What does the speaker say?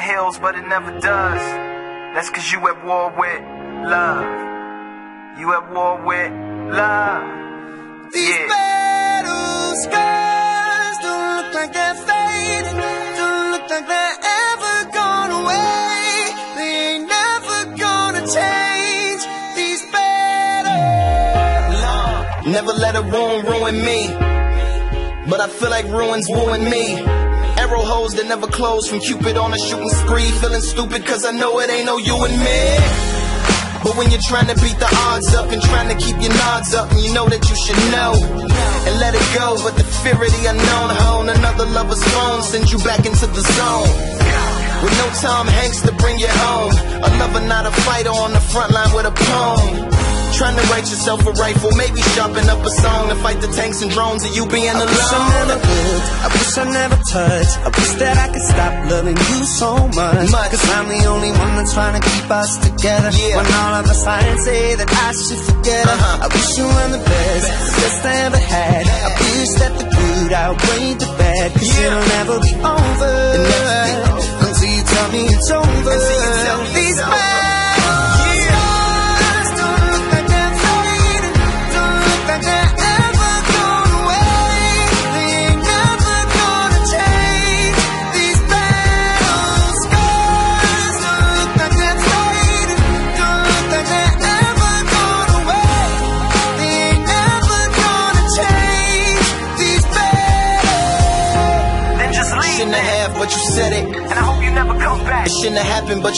heals, but it never does. That's cause you at war with love. You at war with love. These battle scars don't look like they're fading, don't look like they're ever gone away. They ain't never gonna change. These battles. Never let a wound ruin me, but I feel like ruins wooing me. Arrow holes that never close from Cupid on a shooting spree. Feeling stupid cause I know it ain't no you and me. But when you're trying to beat the odds up and trying to keep your nods up, and you know that you should know and let it go, but the fear of the unknown hone another lover's phone sends you back into the zone. With no Tom Hanks to bring you home, a lover not a fighter on the front line with a poem. Trying to write yourself a rifle, maybe sharpen up a song to fight the tanks and drones of you being alone. I wish I never would, I wish I never touched. I wish that I could stop loving you so much. Cause I'm the only one that's trying to keep us together, when all of the signs say that I should forget her. I wish you were the best I ever had. I wish that the good outweighed the bad, cause it'll never be over until you tell me it's over. These but you said it, and I hope you never come back. It shouldn't have happened, but you